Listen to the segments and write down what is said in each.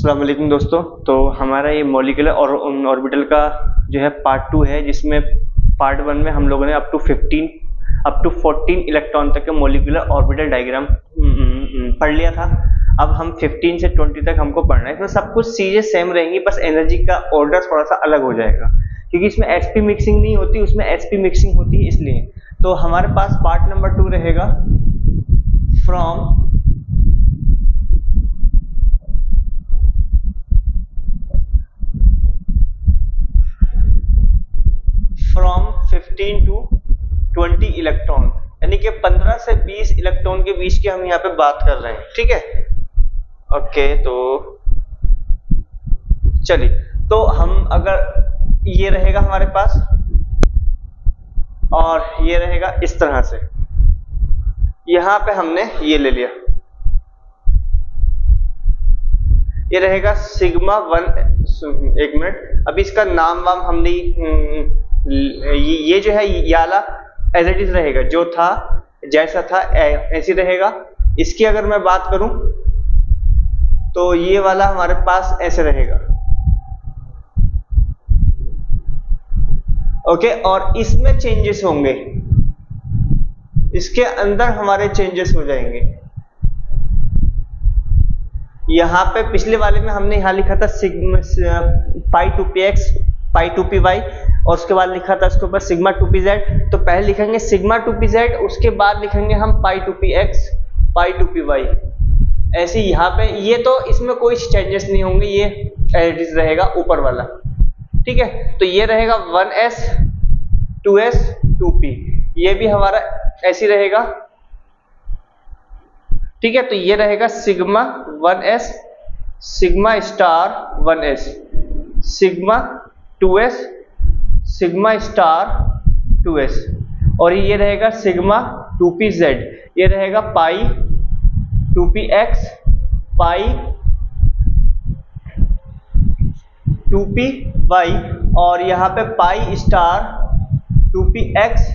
अस्सलाम वालेकुम दोस्तों। तो हमारा ये मॉलिक्यूलर और ऑर्बिटल का जो है पार्ट 2 है, जिसमें पार्ट 1 में हम लोगों ने अप टू 14 इलेक्ट्रॉन तक के मॉलिक्यूलर ऑर्बिटल डायग्राम पढ़ लिया था। अब हम 15 से 20 तक हमको पढ़ना है। इसमें सब कुछ चीजें सेम रहेंगी, बस एनर्जी का ऑर्डर थोड़ा सा अलग हो जाएगा, क्योंकि इसमें एसपी मिक्सिंग नहीं होती, उसमें एसपी मिक्सिंग होती है इसलिए। तो हमारे पास पार्ट नंबर 2 रहेगा फ्रॉम फ्रॉम 15 टू 20 इलेक्ट्रॉन, यानी कि 15 से 20 इलेक्ट्रॉन के बीच की हम यहाँ पे बात कर रहे हैं। ठीक है, ओके। तो चलिए, तो हम अगर ये रहेगा हमारे पास और ये रहेगा इस तरह से, यहां पे हमने ये ले लिया, ये रहेगा सिग्मा 1। एक मिनट, अभी इसका नाम वाम हम नहीं, ये जो है ये वाला एज इट इज रहेगा, जो था जैसा था ऐसे रहेगा। इसकी अगर मैं बात करूं तो ये वाला हमारे पास ऐसे रहेगा, ओके। और इसमें चेंजेस होंगे, इसके अंदर हमारे चेंजेस हो जाएंगे। यहां पे पिछले वाले में हमने यहां लिखा था सिग्मा पाई 2px पाई 2py, और उसके बाद लिखा था इसके ऊपर सिग्मा 2pz। तो पहले लिखेंगे सिग्मा 2pz, उसके बाद लिखेंगे हम पाई 2px पाई 2py। ऐसे यहाँ पे ये, तो इसमें कोई चेंजेस नहीं होंगे, ये एज रहेगा ऊपर वाला। ठीक है, तो ये रहेगा 1s 2s 2p, ये भी हमारा ऐसे रहेगा। ठीक है, तो ये रहेगा sigma 1s sigma star 1s sigma 2s sigma star 2s, और ये रहेगा सिग्मा 2pz, ये रहेगा पाई 2px पाई 2py, और यहाँ पे pi star 2px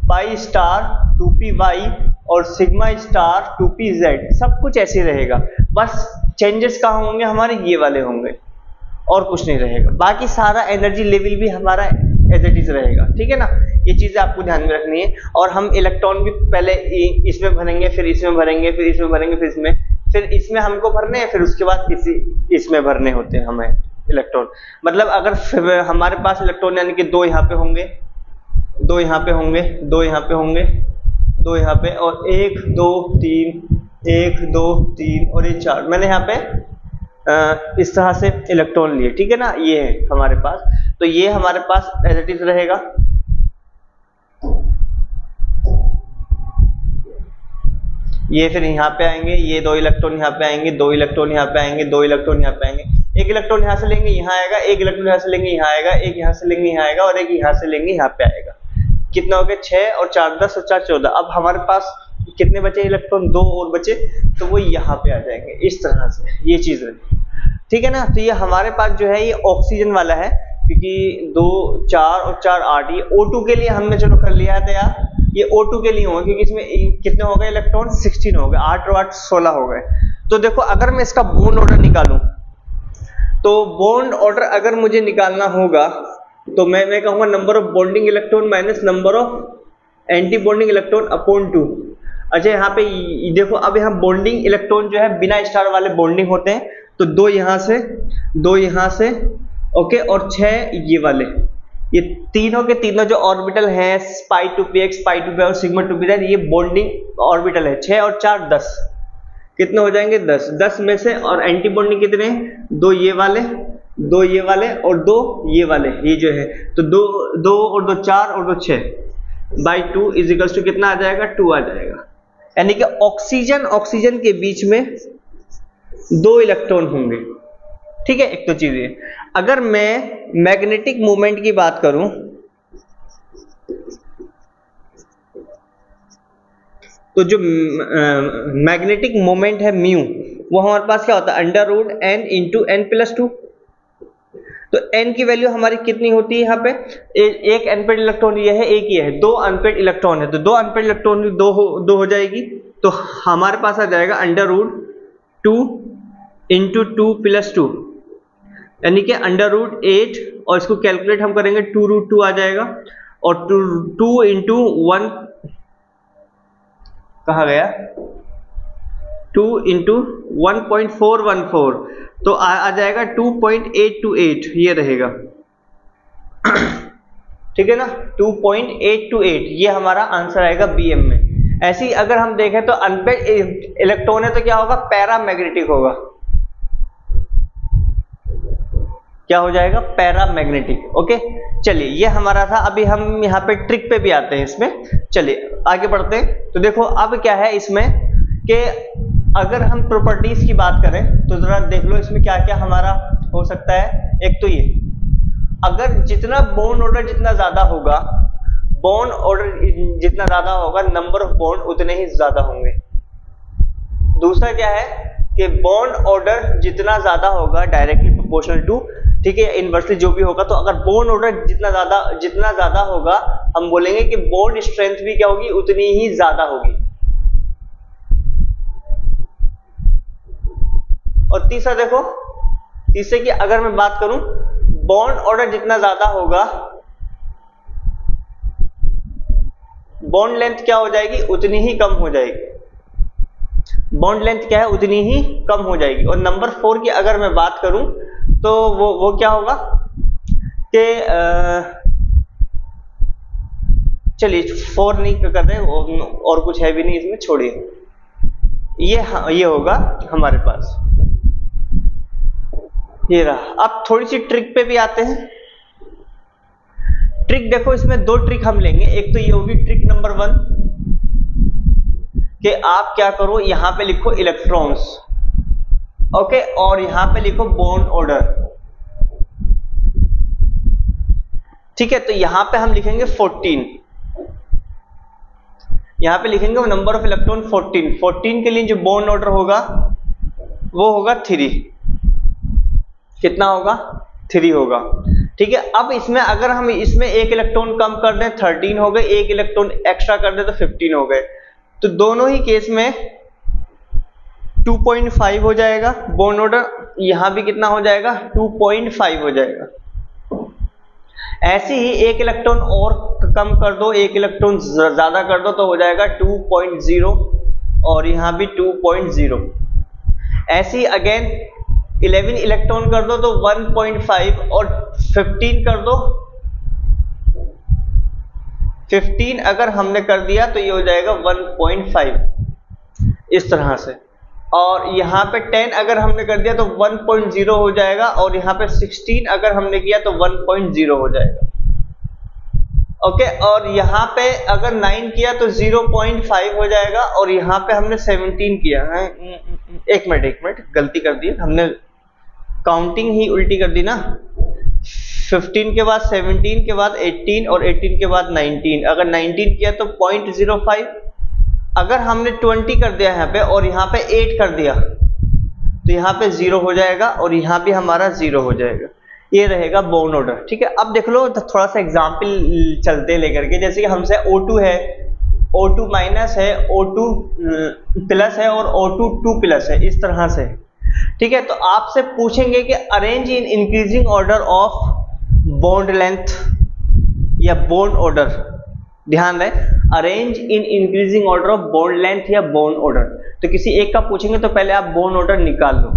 pi star 2py और सिग्मा स्टार 2pz। सब कुछ ऐसे रहेगा, बस चेंजेस कहाँ होंगे, हमारे ये वाले होंगे और कुछ नहीं रहेगा। बाकी सारा एनर्जी लेवल भी हमारा एज इट इज रहेगा। ठीक है ना, ये चीजें आपको ध्यान में रखनी है। और हम इलेक्ट्रॉन भी पहले इसमें भरेंगे, फिर इसमें भरेंगे, फिर इसमें भरेंगे, फिर इसमें हमको भरने हैं, फिर उसके बाद इसमें भरने होते हैं हमें इलेक्ट्रॉन। मतलब अगर हमारे पास इलेक्ट्रॉन यानी कि 2 यहाँ पे होंगे, 2 यहाँ पे होंगे, 2 यहाँ पे होंगे, 2 यहाँ पे, और 1 2 3 1 2 3 और ये 4, मैंने यहाँ पे इस तरह से इलेक्ट्रॉन लिए। ठीक है ना, ये है हमारे पास। तो ये हमारे पास एज इट इज रहेगा। ये फिर यहाँ पे आएंगे, ये 2 इलेक्ट्रॉन यहाँ पे आएंगे, 2 इलेक्ट्रॉन यहाँ पे आएंगे, 2 इलेक्ट्रॉन यहाँ पे आएंगे, 1 इलेक्ट्रॉन यहाँ से लेंगे यहाँ आएगा, 1 इलेक्ट्रॉन यहाँ से लेंगे यहाँ आएगा, 1 यहाँ से लेंगे यहाँ आएगा, और 1 यहाँ से लेंगे यहाँ पे आएगा। कितना हो गया, 6 और 4 10 और 4 14। अब हमारे पास कितने बचे इलेक्ट्रॉन, 2 और बचे, तो वो यहाँ पे आ जाएंगे इस तरह से, ये चीज रही। ठीक है ना, तो ये हमारे पास जो है ये ऑक्सीजन वाला है, क्योंकि 2 4 और 4 8, ये O2 के लिए हमने चलो कर लिया है तैयार। ये O2 के लिए होगा, क्योंकि इसमें कितने हो गए इलेक्ट्रॉन, 16 हो गए, 8 और 8 16 हो गए। तो देखो, अगर मैं इसका बॉन्ड ऑर्डर निकालूं, तो बॉन्ड ऑर्डर अगर मुझे निकालना होगा, तो मैं कहूंगा number of bonding electron minus number of anti bonding electron upon 2। अच्छा, यहाँ पे देखो, अब यहाँ बॉन्डिंग इलेक्ट्रॉन जो है बिना स्टार वाले बॉन्डिंग होते हैं, तो 2 यहाँ से 2 यहाँ से, ओके, और 6 ये वाले, ये तीनों के तीनों जो ऑर्बिटल हैं, पाई 2px पाई 2py और सिग्मा 2pz, ये बॉन्डिंग ऑर्बिटल है। 6 और 4 10, कितने हो जाएंगे 10। 10 में से, और एंटी बॉन्डिंग कितने हैं, 2 ये वाले, 2 ये वाले और 2 ये वाले, ये जो है, तो 2 और 2 4 और 2 6 बाई 2 इज इक्वल्स टू कितना आ जाएगा, 2 आ जाएगा। यानी कि ऑक्सीजन के बीच में 2 इलेक्ट्रॉन होंगे। ठीक है, एक तो चीज है। अगर मैं मैग्नेटिक मोमेंट की बात करूं, तो जो मैग्नेटिक मोमेंट है म्यू, वो हमारे पास क्या होता है, √n इंटू n प्लस 2। तो n की वैल्यू हमारी कितनी होती है यहाँ पे, एक अनपेड इलेक्ट्रॉन ये है, एक ये है, 2 अनपेड इलेक्ट्रॉन है, तो 2 अनपेड इलेक्ट्रॉन दो हो जाएगी, तो हमारे पास आ जाएगा √2 इंटू 2 प्लस 2 यानी कि √8 और इसको कैलकुलेट हम करेंगे 2√2 आ जाएगा और 2 इंटू 1 कहा गया 2 इंटू 1.414 तो आ जाएगा 2.828 ये रहेगा ठीक है ना 2.828 ये हमारा आंसर आएगा बीएम में। ऐसे ही अगर हम देखें तो अनपेड इलेक्ट्रॉन है तो क्या होगा पैरामैग्नेटिक होगा, क्या हो जाएगा पैरामैग्नेटिक। ओके चलिए ये हमारा था। अभी हम यहाँ पे ट्रिक पे भी आते हैं इसमें, चलिए आगे बढ़ते हैं। तो देखो अब क्या है इसमें कि अगर हम प्रॉपर्टीज की बात करें तो जरा देख लो इसमें क्या क्या हमारा हो सकता है। एक तो ये अगर जितना बॉन्ड ऑर्डर जितना ज्यादा होगा, बॉन्ड ऑर्डर जितना ज्यादा होगा नंबर ऑफ बॉन्ड उतने ही ज्यादा होंगे। दूसरा क्या है कि बॉन्ड ऑर्डर जितना ज्यादा होगा डायरेक्टली प्रोपोर्शनल टू, ठीक है, इनवर्सली जो भी होगा। तो अगर बॉन्ड ऑर्डर जितना ज्यादा होगा हम बोलेंगे कि बॉन्ड स्ट्रेंथ भी क्या होगी उतनी ही ज्यादा होगी। और तीसरा देखो, तीसरे की अगर मैं बात करूं बॉन्ड ऑर्डर जितना ज्यादा होगा बॉन्ड लेंथ क्या हो जाएगी उतनी ही कम हो जाएगी। बॉन्ड लेंथ क्या है उतनी ही कम हो जाएगी। और नंबर 4 की अगर मैं बात करूं तो वो क्या होगा कि चलिए 4 नहीं कर रहे और कुछ है भी नहीं इसमें, छोड़िए ये होगा हमारे पास ये रहा। अब थोड़ी सी ट्रिक पे भी आते हैं। ट्रिक देखो इसमें दो ट्रिक हम लेंगे। एक तो ये होगी ट्रिक नंबर 1 कि आप क्या करो यहां पे लिखो इलेक्ट्रॉन्स, ओके, और यहां पे लिखो बॉन्ड ऑर्डर, ठीक है। तो यहां पे हम लिखेंगे 14, यहां पे लिखेंगे नंबर ऑफ इलेक्ट्रॉन 14। 14 के लिए जो बॉन्ड ऑर्डर होगा वो होगा 3। कितना होगा 3 होगा, ठीक है। अब इसमें अगर हम इसमें एक इलेक्ट्रॉन कम कर दें 13 हो गए, एक इलेक्ट्रॉन एक्स्ट्रा कर दें तो 15 हो गए। तो दोनों ही केस में 2.5 हो जाएगा बॉन्ड ऑर्डर, यहां भी कितना हो जाएगा 2.5 हो जाएगा। ऐसे ही एक इलेक्ट्रॉन और कम कर दो, एक इलेक्ट्रॉन ज्यादा कर दो तो हो जाएगा 2.0 और यहां भी 2.0। ऐसे ही अगेन 11 इलेक्ट्रॉन कर दो तो 1.5 और 15 कर दो, 15 अगर हमने कर दिया तो ये हो जाएगा 1.5 इस तरह से। और यहां पे 10 अगर हमने कर दिया तो 1.0 हो जाएगा और यहां पे 16 अगर हमने किया तो 1.0 हो जाएगा, ओके। और यहां पे अगर 9 किया तो 0.5 हो जाएगा और यहां पे हमने 17 किया है। एक मिनट गलती कर दी हमने, काउंटिंग ही उल्टी कर दी ना। 15 के बाद 17 के बाद 18 और 18 के बाद 19, अगर 19 किया तो 0.05। अगर हमने 20 कर दिया यहाँ पे और यहाँ पे 8 कर दिया तो यहाँ पे 0 हो जाएगा और यहाँ भी हमारा 0 हो जाएगा। ये रहेगा बॉन्ड ऑर्डर, ठीक है। अब देख लो तो थोड़ा सा एग्जाम्पल चलते लेकर के, जैसे कि हमसे O2 है, O2 माइनस है, O2 प्लस है और O2 2 प्लस है, इस तरह से, ठीक है। तो आपसे पूछेंगे कि arrange in increasing order of bond length या बॉन्ड ऑर्डर, ध्यान रहे arrange in increasing order of bond length या बॉन्ड ऑर्डर। तो किसी एक का पूछेंगे तो पहले आप बॉन्ड ऑर्डर निकाल लो।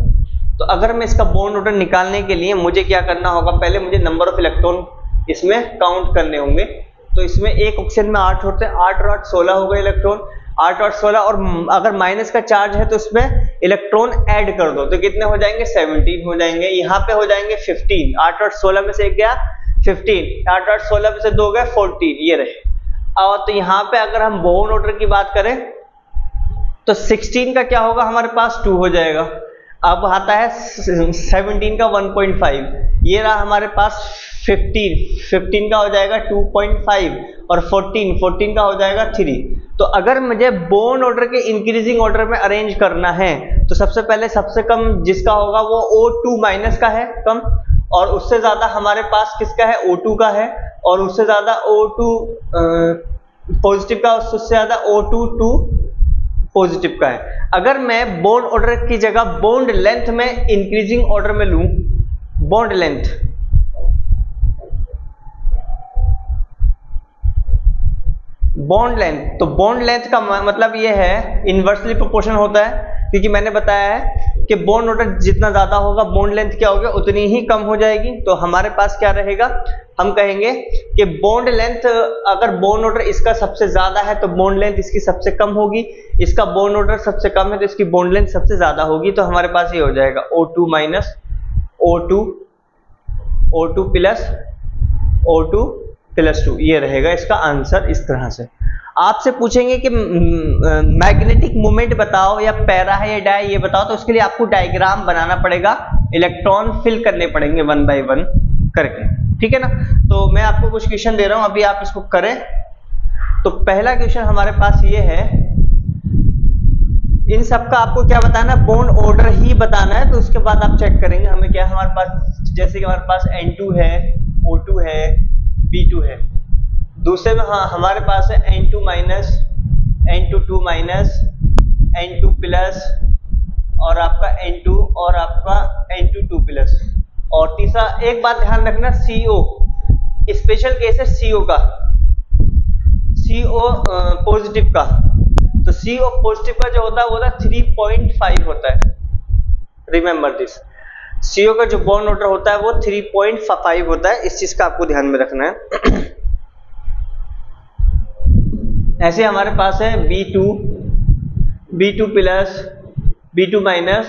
तो अगर मैं इसका बॉन्ड ऑर्डर निकालने के लिए मुझे क्या करना होगा, पहले मुझे नंबर ऑफ इलेक्ट्रॉन इसमें काउंट करने होंगे। तो इसमें एक ऑप्शन में 8 होते हैं, 8 और 8 16 हो गए इलेक्ट्रॉन, 8 और 16। और अगर माइनस का चार्ज है तो इसमें इलेक्ट्रॉन ऐड कर दो तो कितने हो जाएंगे 17 हो जाएंगे। यहाँ पे हो जाएंगे 15, 8 और 16 में से एक गया 15, 8 और 16 में से 2 गए 14, ये रहे। और तो यहाँ पे अगर हम बॉन्ड ऑर्डर की बात करें तो 16 का क्या होगा हमारे पास 2 हो जाएगा। अब आता है 17 का 1.5, ये रहा हमारे पास 15 का हो जाएगा 2.5 और 14 का हो जाएगा 3। तो अगर मुझे बॉन्ड ऑर्डर के इंक्रीजिंग ऑर्डर में अरेंज करना है तो सबसे पहले सबसे कम जिसका होगा वो O2 माइनस का है कम, और उससे ज्यादा हमारे पास किसका है O2 का है, और उससे ज्यादा O2 पॉजिटिव का, उससे ज्यादा O2 2 पॉजिटिव का है। अगर मैं बॉन्ड ऑर्डर की जगह बॉन्ड लेंथ में इंक्रीजिंग ऑर्डर में लूं, बॉन्ड लेंथ, बॉन्ड लेंथ, तो बॉन्ड लेंथ का मतलब ये है इनवर्सली प्रोपोर्शनल होता है, क्योंकि मैंने बताया है कि बॉन्ड ऑर्डर जितना ज्यादा होगा बॉन्ड लेंथ क्या होगी, उतनी ही कम हो जाएगी। तो हमारे पास क्या रहेगा, हम कहेंगे कि बॉन्ड लेंथ, अगर बॉन्ड ऑर्डर इसका सबसे ज्यादा है तो बॉन्ड लेंथ इसकी सबसे कम होगी, इसका बॉन्ड ऑर्डर सबसे कम है तो इसकी बॉन्ड लेंथ सबसे ज्यादा होगी। तो हमारे पास ये हो जाएगा O2 minus O2, O2 plus O2 plus 2, ये रहेगा इसका आंसर। इस तरह से आपसे पूछेंगे कि मैग्नेटिक मोमेंट बताओ या पैरा है या डाई ये बताओ, तो उसके लिए आपको डायग्राम बनाना पड़ेगा, इलेक्ट्रॉन फिल करने पड़ेंगे 1 बाय 1 करके, ठीक है ना। तो मैं आपको कुछ क्वेश्चन दे रहा हूं, अभी आप इसको करें। तो पहला क्वेश्चन हमारे पास ये है, इन सब का आपको क्या बताना है, बॉन्ड ऑर्डर ही बताना है। तो उसके बाद आप चेक करेंगे हमें क्या, हमारे पास जैसे कि हमारे पास N2 है, O2 है, B2 है। दूसरे में हाँ हमारे पास है N2 minus, N2 minus, N2 plus और आपका N2 और आपका N2 प्लस। और तीसरा एक बात ध्यान रखना, CO स्पेशल केस है CO का, CO पॉजिटिव का। तो CO पॉजिटिव का जो होता है वो होता है 3.5 होता है, रिमेंबर दिस। CO का जो बॉन्ड ऑर्डर होता है वो 3.5 होता है, इस चीज का आपको ध्यान में रखना है। ऐसे हमारे पास है B2 प्लस, B2 माइनस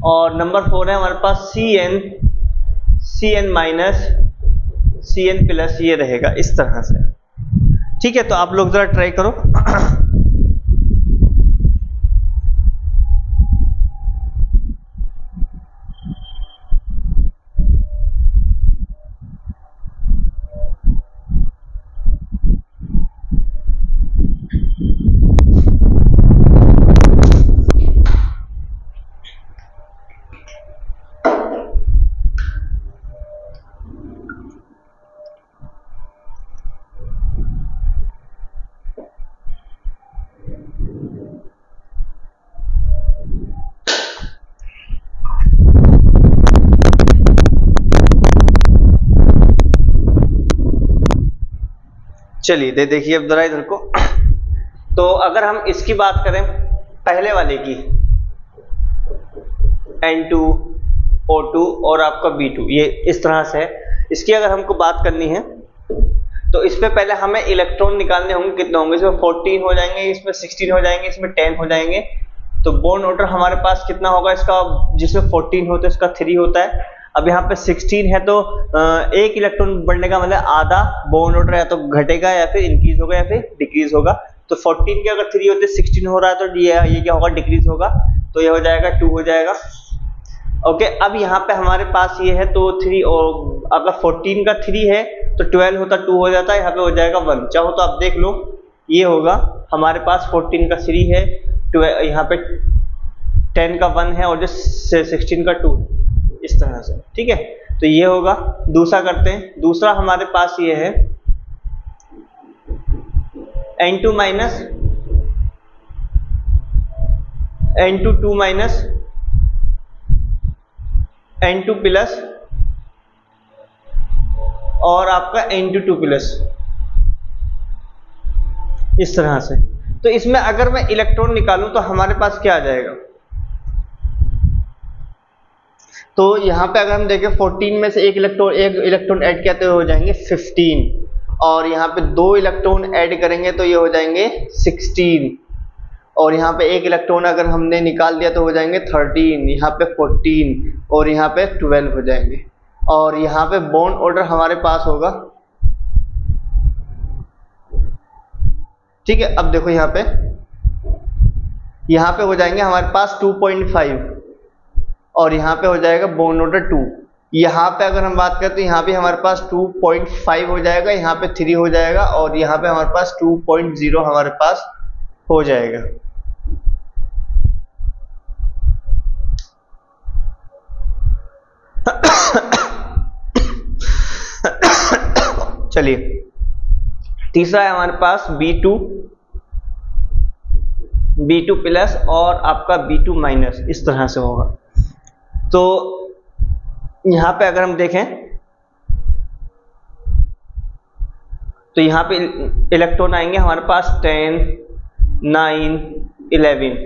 और नंबर 4 है हमारे पास CN माइनस, CN प्लस, ये रहेगा इस तरह से, ठीक है। तो आप लोग जरा ट्राई करो। चलिए देखिए अब जरा इधर को। तो अगर हम इसकी बात करें पहले वाले की, N2, O2 और आपका B2, ये इस तरह से है। इसकी अगर हमको बात करनी है तो इस पे पहले हमें इलेक्ट्रॉन निकालने होंगे, कितने होंगे, इसमें 14 हो जाएंगे, इसमें 16 हो जाएंगे, इसमें 10 हो जाएंगे। तो बॉन्ड ऑर्डर हमारे पास कितना होगा इसका, जिसमें 14 होता है इसका 3 होता है। अब यहाँ पे 16 है तो एक इलेक्ट्रॉन बढ़ने का मतलब आधा बॉन्ड ऑर्डर या तो घटेगा या फिर इंक्रीज होगा या फिर डिक्रीज होगा। तो 14 के अगर 3 होते 16 हो रहा है तो ये क्या होगा, डिक्रीज होगा, तो ये हो जाएगा 2 हो जाएगा। ओके, अब यहाँ पे हमारे पास ये है तो 3, और अगर 14 का 3 है तो 12 होता 2 हो जाता है, यहाँ पे हो जाएगा 1। चाहो तो आप देख लो, ये होगा हमारे पास 14 का 3 है, यहाँ पे 10 का 1 है और जो 16 का 2, इस तरह से, ठीक है। तो ये होगा। दूसरा करते हैं, दूसरा हमारे पास ये है N2 minus, N2 minus, N2 plus और आपका N2 प्लस, इस तरह से। तो इसमें अगर मैं इलेक्ट्रॉन निकालूं तो हमारे पास क्या आ जाएगा, तो यहां पे अगर हम देखें 14 में से एक इलेक्ट्रॉन ऐड किया तो हो जाएंगे 15, और यहाँ पे 2 इलेक्ट्रॉन ऐड करेंगे तो ये हो जाएंगे 16, और यहाँ पे एक इलेक्ट्रॉन अगर हमने निकाल दिया तो हो जाएंगे 13, यहाँ पे 14 और यहाँ पे 12 हो जाएंगे। और यहाँ पे बॉन्ड ऑर्डर हमारे पास होगा, ठीक है। अब देखो यहाँ पे हो जाएंगे हमारे पास 2.5 और यहाँ पे हो जाएगा बॉन्ड ऑर्डर 2। यहाँ पे अगर हम बात करें तो यहाँ पे हमारे पास 2.5 हो जाएगा, यहाँ पे 3 हो जाएगा और यहाँ पे हमारे पास 2.0 हमारे पास हो जाएगा। चलिए तीसरा है हमारे पास B2 प्लस और आपका B2 माइनस, इस तरह से होगा। तो यहाँ पे अगर हम देखें तो यहाँ पे इलेक्ट्रॉन आएंगे हमारे पास 10, 9, 11।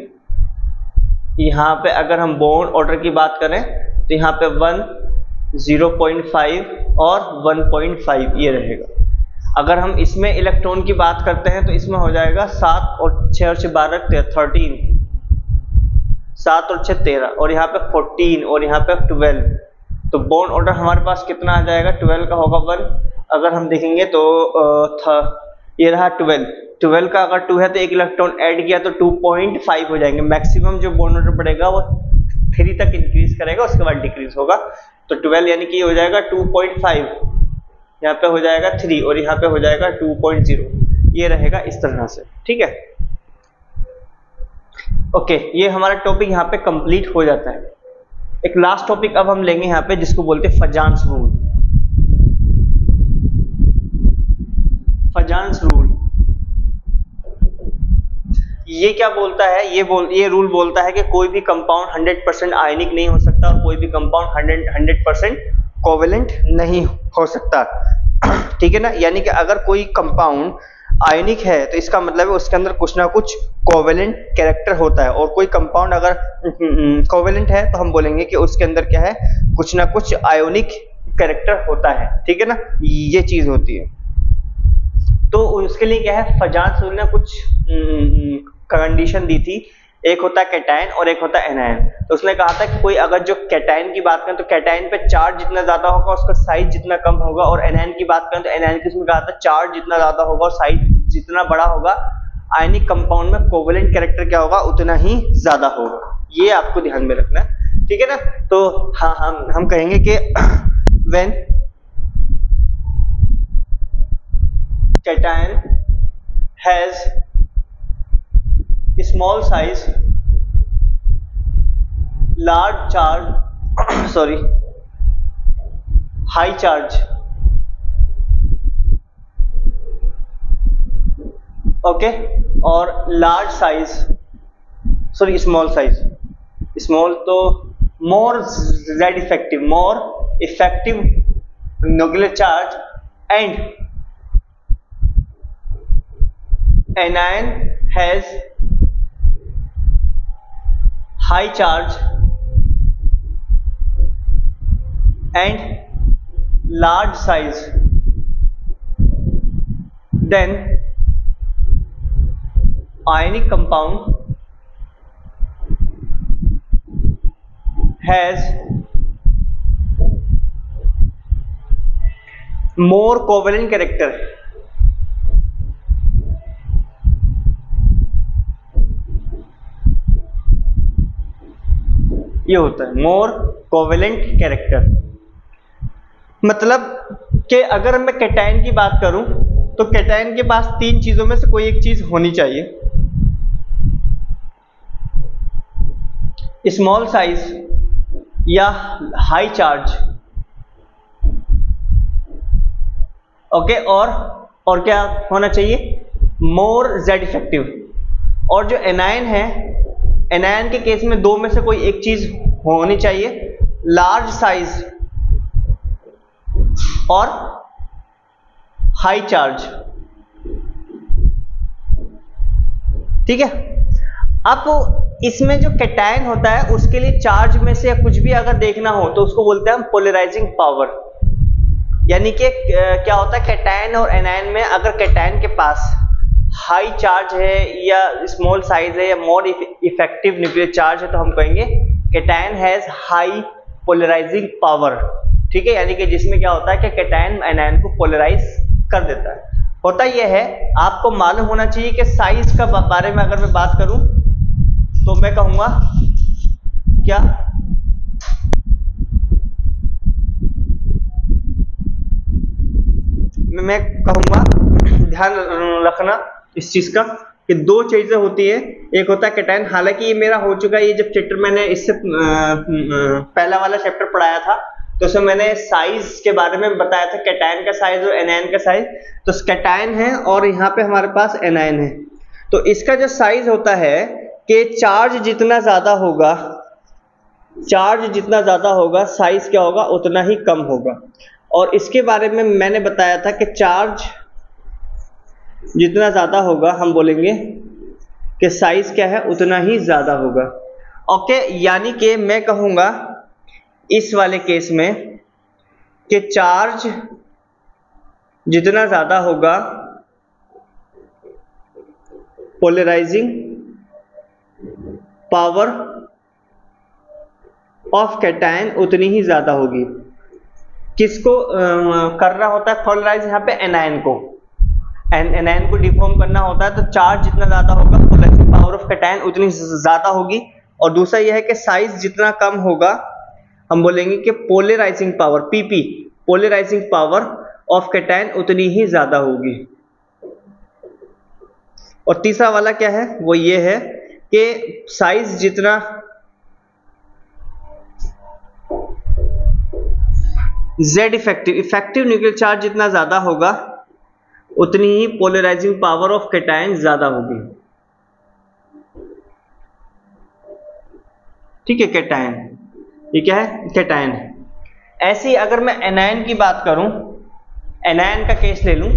यहाँ पे अगर हम बॉन्ड ऑर्डर की बात करें तो यहाँ पे 1, 0.5 और 1.5 ये रहेगा। अगर हम इसमें इलेक्ट्रॉन की बात करते हैं तो इसमें हो जाएगा 7 और 6 और 6 12 13, 7 और 6 13 और यहाँ पे 14 और यहाँ पे 12। तो बॉन्ड ऑर्डर हमारे पास कितना आ जाएगा, 12 का होगा 1। अगर हम देखेंगे तो ये रहा 12 का अगर 2 है तो एक इलेक्ट्रॉन ऐड किया तो 2.5 हो जाएंगे। मैक्सिमम जो बॉन्ड ऑर्डर पड़ेगा वो 3 तक इंक्रीज करेगा, उसके बाद डिक्रीज होगा। तो 12 यानी कि हो जाएगा 2.5, यहाँ पे हो जाएगा 3 और यहाँ पे हो जाएगा 2.0। ये रहेगा इस तरह से, ठीक है। ओके, ये हमारा टॉपिक यहाँ पे कंप्लीट हो जाता है। एक लास्ट टॉपिक अब हम लेंगे यहाँ पे जिसको बोलते हैं फजान्स रूल। फजान्स रूल ये क्या बोलता है, ये रूल बोलता है कि कोई भी कंपाउंड 100% आयनिक नहीं हो सकता और कोई भी कंपाउंड 100% कोवेलेंट नहीं हो सकता, ठीक है ना। यानी कि अगर कोई कंपाउंड आयनिक है तो इसका मतलब है उसके अंदर कुछ ना कुछ कोवेलेंट कैरेक्टर होता है, और कोई कंपाउंड अगर कोवेलेंट है तो हम बोलेंगे कि उसके अंदर क्या है, कुछ ना कुछ आयोनिक कैरेक्टर होता है, ठीक है ना। ये चीज होती है। तो उसके लिए क्या है, फजान्स रूल ने कुछ कंडीशन दी थी। एक होता है कैटायन और एक होता है एनायन। तो उसने कहा था कि कोई अगर जो कैटायन की बात करें तो कैटायन पे चार्ज जितना ज्यादा होगा उसका साइज जितना कम होगा, और एनायन की बात करें तो एनायन की उसमें कहा था चार्ज जितना ज्यादा होगा और साइज जितना बड़ा होगा, आयनिक कंपाउंड में कोवेलेंट कैरेक्टर क्या होगा उतना ही ज्यादा होगा। ये आपको ध्यान में रखना है, ठीक है ना। तो हाँ हम कहेंगे कि when cation has small size, large charge high charge, okay, और large size small size, small तो more Z effective, more effective nuclear charge, and anion has high charge and large size, then ionic compound has more covalent character. ये होता है मोर covalent character. मतलब कि अगर मैं cation की बात करूं तो कैटायन के पास 3 चीजों में से कोई एक चीज होनी चाहिए, स्मॉल साइज या हाई चार्ज, ओके, और क्या होना चाहिए, मोर जेड इफेक्टिव। और जो एनायन है, एनायन के केस में 2 में से कोई एक चीज होनी चाहिए, लार्ज साइज और हाई चार्ज, ठीक है। अब इसमें जो कैटायन होता है उसके लिए चार्ज में से कुछ भी अगर देखना हो तो उसको बोलते हैं हम पोलराइजिंग पावर। यानी कि क्या होता है, कैटायन और एनायन में अगर कैटायन के पास हाई चार्ज है या स्मॉल साइज है या मोर इफेक्टिव न्यूक्लियर चार्ज है तो हम कहेंगे cation has high polarising power, ठीक है। यानी कि जिसमें क्या होता है कि कैटायन एनायन को पोलराइज कर देता है। होता यह है, आपको मालूम होना चाहिए कि साइज का बारे में अगर मैं बात करूं तो मैं कहूंगा क्या, मैं कहूंगा ध्यान रखना इस चीज का कि 2 चीजें होती है। एक होता है कैटायन, हालांकि ये मेरा हो चुका है, ये जब चैप्टर मैंने इससे पहला वाला चैप्टर पढ़ाया था तो उसमें मैंने साइज के बारे में बताया था, कैटायन का साइज और एनायन का साइज। तो कैटायन है और यहाँ पे हमारे पास एनायन है। तो इसका जो साइज होता है कि चार्ज जितना ज्यादा होगा, चार्ज जितना ज्यादा होगा साइज क्या होगा उतना ही कम होगा। और इसके बारे में मैंने बताया था कि चार्ज जितना ज्यादा होगा हम बोलेंगे कि साइज क्या है उतना ही ज्यादा होगा। ओके, यानी कि मैं कहूंगा इस वाले केस में कि चार्ज जितना ज्यादा होगा पोलराइजिंग पावर ऑफ कैटायन उतनी ही ज्यादा होगी। किसको करना होता है पोलराइज, यहाँ पे एनायन को, एनायन को डिफॉर्म करना होता है। तो चार्ज जितना ज्यादा होगा पोलराइजिंग पावर ऑफ कैटायन उतनी ज्यादा होगी। और दूसरा यह है कि साइज जितना कम होगा हम बोलेंगे कि polarising power PP, polarising power of cation उतनी ही ज्यादा होगी। और तीसरा वाला क्या है, वो ये है कि साइज जितना Z effective, effective nuclear charge जितना ज्यादा होगा उतनी ही पोलराइजिंग पावर ऑफ कैटायन ज्यादा होगी। ठीक है, कैटायन, ये क्या है कैटायन है। ऐसे ही अगर मैं एनायन की बात करूं, एनायन का केस ले लूं,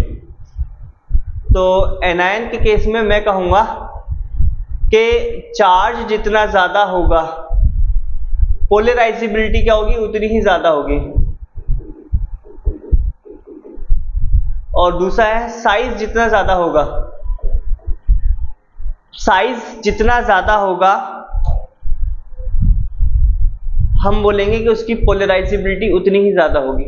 तो एनायन के केस में मैं कहूंगा कि चार्ज जितना ज्यादा होगा पोलराइजेबिलिटी क्या होगी उतनी ही ज्यादा होगी। और दूसरा है साइज जितना ज्यादा होगा, साइज जितना ज्यादा होगा हम बोलेंगे कि उसकी पोलराइजेबिलिटी उतनी ही ज्यादा होगी।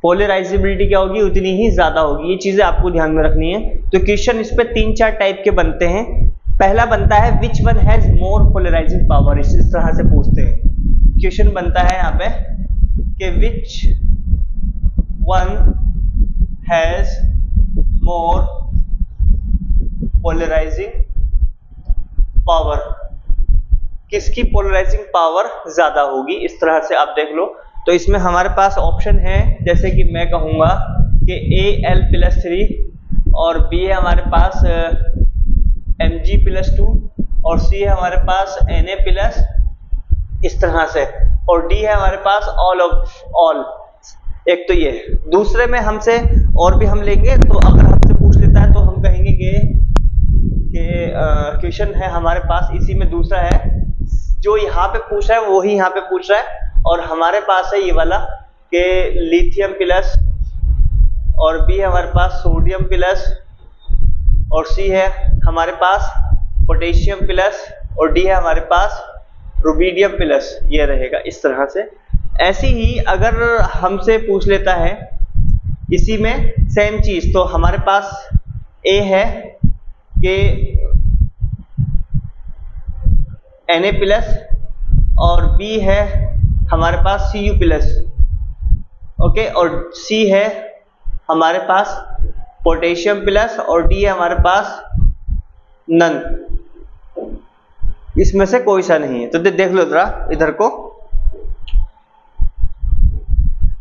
पोलराइजेबिलिटी क्या होगी उतनी ही ज्यादा होगी। ये चीजें आपको ध्यान में रखनी है। तो क्वेश्चन इस पे 3-4 टाइप के बनते हैं। पहला बनता है which one has more polarising power, इस तरह से पूछते हैं। क्वेश्चन बनता है यहाँ पे कि which one has more polarising power, किसकी पोलराइजिंग पावर ज्यादा होगी, इस तरह से आप देख लो। तो इसमें हमारे पास ऑप्शन है, जैसे कि मैं कहूंगा कि Al+3 और B है हमारे पास Mg+2 और C है हमारे पास Na+, इस तरह से, और D है हमारे पास ऑल। एक तो ये, दूसरे में हमसे और भी हम लेंगे। तो अगर हमसे पूछ लेता है तो हम कहेंगे कि क्वेश्चन है हमारे पास इसी में दूसरा है, जो यहाँ पे पूछ रहा है वही यहाँ पे पूछ रहा है। और हमारे पास है ये वाला कि लिथियम प्लस, और बी है हमारे पास सोडियम प्लस, और सी है हमारे पास पोटेशियम प्लस, और डी है हमारे पास रुबिडियम प्लस। ये रहेगा इस तरह से। ऐसी ही अगर हमसे पूछ लेता है इसी में सेम चीज, तो हमारे पास ए है कि Na+ और बी है हमारे पास Cu+, ओके, और सी है हमारे पास पोटेशियम प्लस, और डी है हमारे पास नन। इसमें से कोई सा नहीं है। तो देख लो जरा इधर को।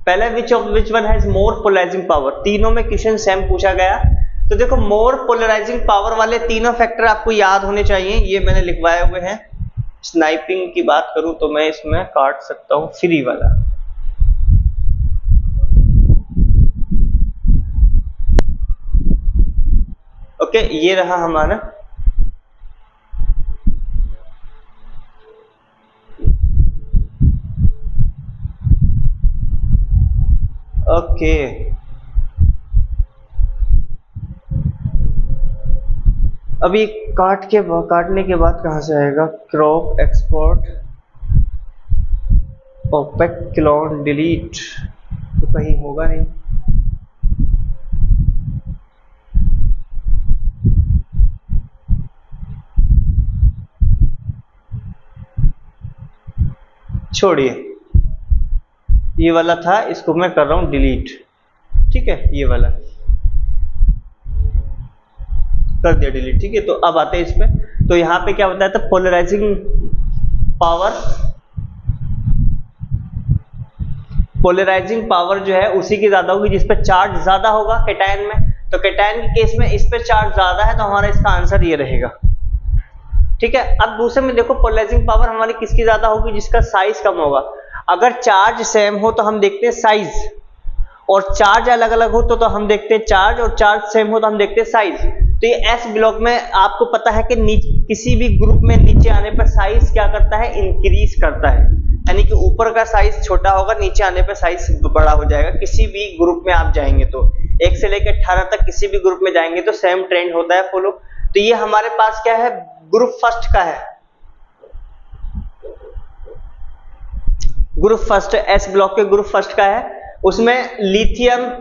पहले which one has more polarising power, तीनों में क्वेश्चन सेम पूछा गया। तो देखो मोर पोलराइजिंग पावर वाले तीनों फैक्टर आपको याद होने चाहिए, ये मैंने लिखवाए हुए हैं। स्नाइपिंग की बात करूं तो मैं इसमें काट सकता हूं फ्री वाला। ओके, ये रहा हमारा। ओके, अभी काटने के बाद कहां से आएगा, crop export opaque clone delete, तो कहीं होगा नहीं। छोड़िए, ये वाला था, इसको मैं कर रहा हूं डिलीट। ठीक है, ये वाला कर दिया डिलीट। ठीक है, तो अब आते हैं इसमें। तो यहाँ पे क्या बताया था, पोलराइजिंग पावर पोलराइजिंग पावर जो है उसी की ज्यादा होगी जिस पे चार्ज ज्यादा होगा कैटायन में। तो कैटायन के केस में इस पे चार्ज ज्यादा है, तो हमारा इसका आंसर ये रहेगा। ठीक है, अब दूसरे में देखो पोलराइजिंग पावर हमारी किसकी ज्यादा होगी, जिसका साइज कम होगा। अगर चार्ज सेम हो तो हम देखते हैं साइज, और चार्ज अलग अलग हो तो हम देखते हैं चार्ज, और चार्ज सेम हो तो हम देखते हैं साइज। तो ये एस ब्लॉक में आपको पता है कि किसी भी ग्रुप में नीचे आने पर साइज क्या करता है, इंक्रीज करता है। यानी कि ऊपर का साइज छोटा होगा, नीचे आने पर साइज बड़ा हो जाएगा। किसी भी ग्रुप में आप जाएंगे तो 1 से लेकर 18 तक किसी भी ग्रुप में जाएंगे तो सेम ट्रेंड होता है फॉलो। तो ये हमारे पास क्या है, ग्रुप फर्स्ट का है, ग्रुप फर्स्ट, एस ब्लॉक के ग्रुप फर्स्ट का है। उसमें lithium,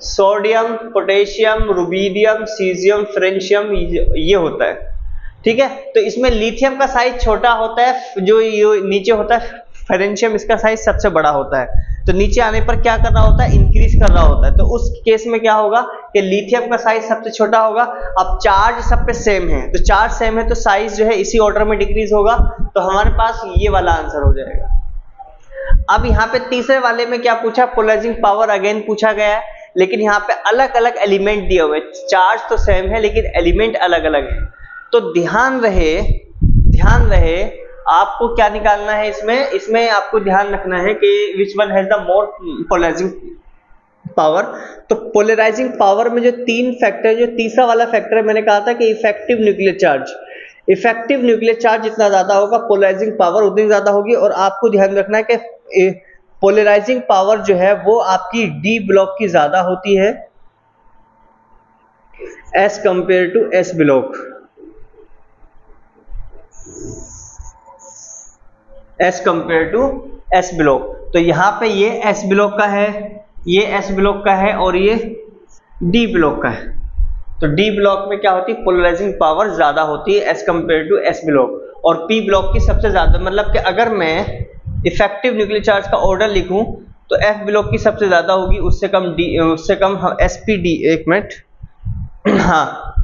sodium, potassium, rubidium, caesium, francium ये होता है। ठीक है, तो इसमें लिथियम का साइज छोटा होता है, जो ये नीचे होता है फ्रेंशियम, इसका साइज सबसे बड़ा होता है। तो नीचे आने पर क्या कर रहा होता है, इंक्रीज कर रहा होता है। तो उस केस में क्या होगा कि लिथियम का साइज सबसे छोटा होगा। अब चार्ज सब पे सेम है, तो चार्ज सेम है तो साइज जो है इसी ऑर्डर में डिक्रीज होगा। तो हमारे पास ये वाला आंसर हो जाएगा। अब यहाँ पे तीसरे वाले में क्या पूछा, पोलराइजिंग पावर अगेन पूछा गया है, लेकिन यहाँ पे अलग अलग एलिमेंट दिए हुए, चार्ज तो सेम है लेकिन एलिमेंट अलग अलग है। तो ध्यान रहे आपको क्या निकालना है इसमें आपको ध्यान रखना है कि which one has the more polarising power. तो पोलराइजिंग पावर में जो 3 फैक्टर, जो तीसरा वाला फैक्टर है, मैंने कहा था कि effective nuclear charge, effective nuclear charge जितना ज्यादा होगा पोलराइजिंग पावर उतनी ज्यादा होगी। और आपको ध्यान रखना है कि पोलराइजिंग पावर जो है वो आपकी डी ब्लॉक की ज्यादा होती है as compare to s block, s compare to s block. तो यहां पे ये एस ब्लॉक का है, ये एस ब्लॉक का है, और ये डी ब्लॉक का है। तो डी ब्लॉक में क्या होती है, पोलराइजिंग पावर ज्यादा होती है as compare to s block. और पी ब्लॉक की सबसे ज्यादा, मतलब कि अगर मैं इफेक्टिव न्यूक्लियर चार्ज का ऑर्डर लिखूं तो एफ ब्लॉक की सबसे ज्यादा होगी, उससे कम एस पी डी, एक मिनट, हाँ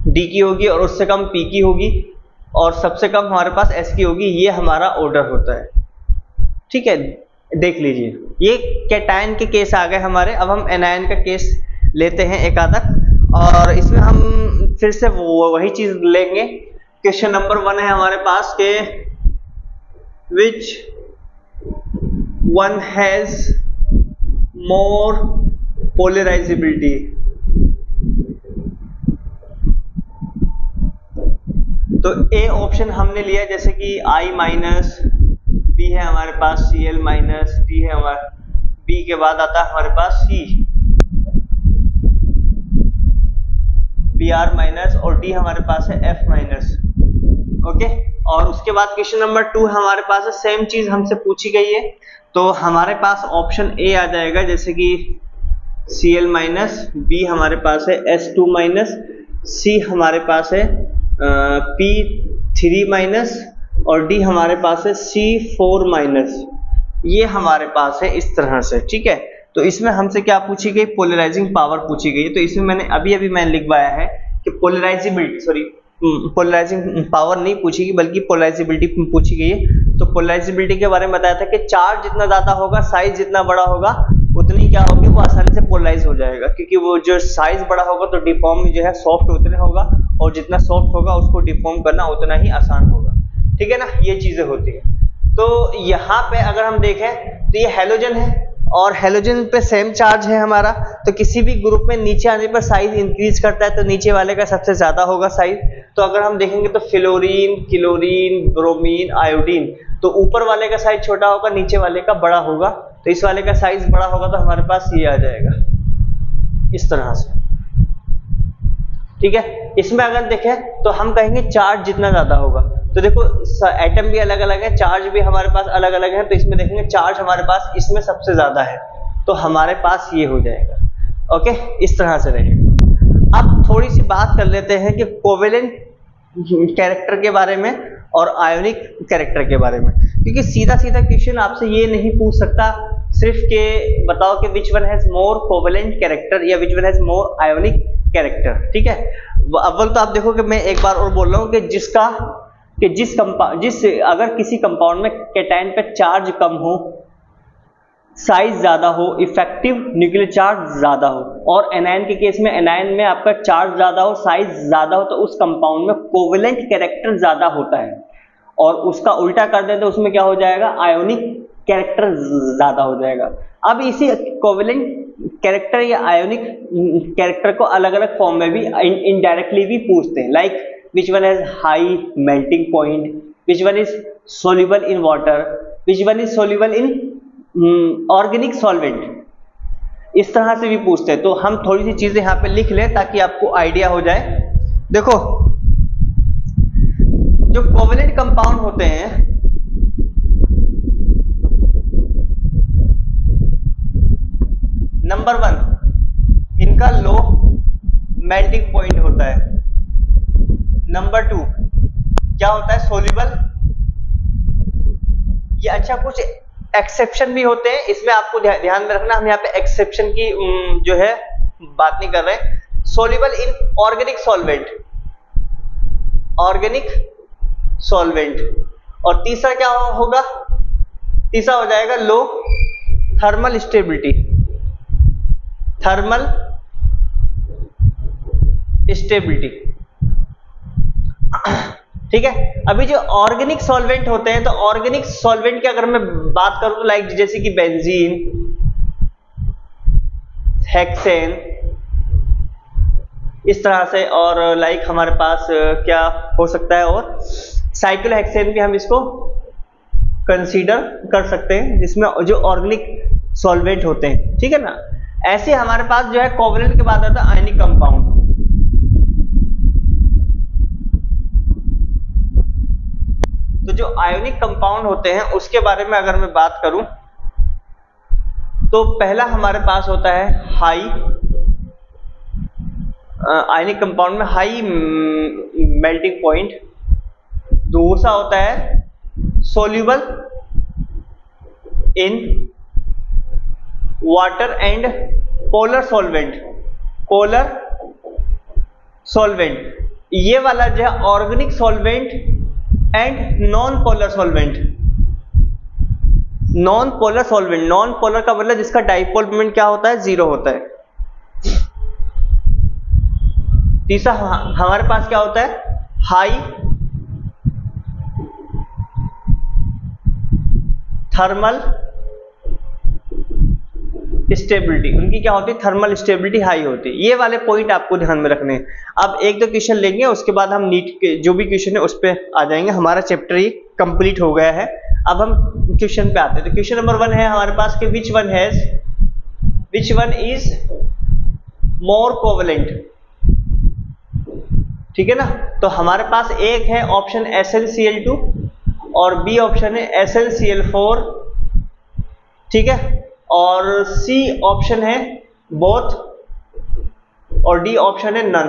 डी की होगी, और उससे कम पी की होगी, और सबसे कम हमारे पास एस की होगी। ये हमारा ऑर्डर होता है। ठीक है, देख लीजिए, ये कैटायन के केस आ गए हमारे। अब हम एनायन का केस लेते हैं एक आधा, और इसमें हम फिर से वही चीज लेंगे। क्वेश्चन नंबर 1 है हमारे पास के विच वन हैज मोर पोलराइजेबिलिटी। तो ए ऑप्शन हमने लिया, जैसे कि I माइनस, बी है हमारे पास Cl माइनस, डी है हमारा, बी के बाद आता है हमारे पास C, Br माइनस, और डी हमारे पास है F माइनस। ओके, और उसके बाद क्वेश्चन नंबर 2 हमारे पास है, सेम चीज हमसे पूछी गई है। तो हमारे पास ऑप्शन ए आ जाएगा, जैसे कि Cl माइनस, बी हमारे पास है S2 माइनस, सी हमारे पास है P3 माइनस, और डी हमारे पास है C4 माइनस। ये हमारे पास है इस तरह से। ठीक है, तो इसमें हमसे क्या पूछी गई, पोलराइजिंग पावर पूछी गई। तो इसमें मैंने अभी लिखवाया है कि पोलराइजिंग पावर नहीं पूछी गई, बल्कि पोलराइजेबिलिटी पूछी गई है। तो पोलराइजेबिलिटी के बारे में बताया था कि चार्ज जितना ज्यादा होगा, साइज जितना बड़ा होगा, उतनी क्या होगी, वो आसानी से पोलराइज हो जाएगा, क्योंकि वो जो साइज बड़ा होगा तो डिफॉर्म जो है सॉफ्ट उतना होगा, और जितना सॉफ्ट होगा उसको डिफॉर्म करना उतना ही आसान होगा। ठीक है ना, ये चीजें होती है। तो यहाँ पे अगर हम देखें तो ये हेलोजन है, और हेलोजन पे सेम चार्ज है हमारा। तो किसी भी ग्रुप में नीचे आने पर साइज इंक्रीज करता है, तो नीचे वाले का सबसे ज्यादा होगा साइज। तो अगर हम देखेंगे तो फ्लोरीन, क्लोरीन, ब्रोमीन, आयोडीन, तो ऊपर वाले का साइज छोटा होगा, नीचे वाले का बड़ा होगा। तो इस वाले का साइज बड़ा होगा, तो हमारे पास ये आ जाएगा इस तरह से। ठीक है, इसमें अगर देखें तो हम कहेंगे चार्ज जितना ज्यादा होगा। तो देखो एटम भी अलग अलग है, चार्ज भी हमारे पास अलग अलग है। तो इसमें देखेंगे चार्ज हमारे पास इसमें सबसे ज्यादा है, तो हमारे पास ये हो जाएगा। ओके, इस तरह से रहेगा। अब थोड़ी सी बात कर लेते हैं कि कोवेलेंट कैरेक्टर के बारे में और आयोनिक कैरेक्टर के बारे में, क्योंकि सीधा सीधा क्वेश्चन आपसे ये नहीं पूछ सकता सिर्फ कि बताओ कि which one has more covalent character या which one has more ionic character. ठीक है, अव्वल तो आप देखो कि मैं एक बार और बोल रहा हूं कि जिस अगर किसी कंपाउंड में कैटायन पे चार्ज कम हो, साइज ज्यादा हो, इफेक्टिव न्यूक्लियर चार्ज ज्यादा हो। और एनायन के केस में, एनायन में आपका चार्ज ज्यादा हो, साइज ज्यादा हो, तो उस कंपाउंड में कोवेलेंट कैरेक्टर ज्यादा होता है। और उसका उल्टा कर दे तो उसमें क्या हो जाएगा, आयोनिक कैरेक्टर ज्यादा हो जाएगा। अब इसी कोवेलेंट कैरेक्टर या आयोनिक कैरेक्टर को अलग अलग फॉर्म में भी इनडायरेक्टली भी पूछते हैं, like which one has high melting point, which one is soluble in water, which one is soluble in organic solvent, इस तरह से भी पूछते हैं। तो हम थोड़ी सी चीजें यहां पे लिख लें ताकि आपको आइडिया हो जाए। देखो, जो कोवेलेंट कंपाउंड होते हैं, नंबर 1 इनका लो मेल्टिंग पॉइंट होता है। नंबर 2 क्या होता है, सोल्यूबल। ये अच्छा, कुछ एक्सेप्शन भी होते हैं, इसमें आपको ध्यान में रखना, हम यहाँ पे एक्सेप्शन की जो है बात नहीं कर रहे। Soluble in organic solvent, organic solvent. और तीसरा क्या होगा, तीसरा हो जाएगा लो थर्मल स्टेबिलिटी, थर्मल स्टेबिलिटी। ठीक है। अभी जो ऑर्गेनिक सॉल्वेंट होते हैं, तो ऑर्गेनिक सॉल्वेंट की अगर मैं बात करूं तो लाइक जैसे कि बेंजीन, हेक्सेन, इस तरह से, और लाइक हमारे पास क्या हो सकता है, और साइक्लोहेक्सेन भी हम इसको कंसीडर कर सकते हैं, जिसमें जो ऑर्गेनिक सॉल्वेंट होते हैं। ठीक है ना। ऐसे हमारे पास जो है कोवेलेंट के बाद आता है आयनिक कंपाउंड। तो जो आयोनिक कंपाउंड होते हैं उसके बारे में अगर मैं बात करूं तो पहला हमारे पास होता है हाई, आयोनिक कंपाउंड में हाई मेल्टिंग पॉइंट। दूसरा होता है soluble in water and polar solvent, polar solvent. ये वाला जो है organic solvent and non polar solvent. Non polar solvent, non polar का मतलब जिसका डाइपोल मोमेंट क्या होता है, 0 होता है। तीसरा हमारे पास क्या होता है, हाई थर्मल स्टेबिलिटी। उनकी क्या होती है, थर्मल स्टेबिलिटी हाई होती है। ये वाले पॉइंट आपको ध्यान में रखने हैं। अब एक दो क्वेश्चन लेंगे, उसके बाद हम नीट के जो भी क्वेश्चन है उस पर आ जाएंगे। हमारा चैप्टर ये कंप्लीट हो गया है। अब हम क्वेश्चन पे आते हैं। तो क्वेश्चन नंबर 1 है हमारे पास कि which one is more covalent. ठीक है ना। तो हमारे पास एक है ऑप्शन SnCl2 और बी ऑप्शन है SnCl4। ठीक है। और सी ऑप्शन है बोथ और डी ऑप्शन है नन।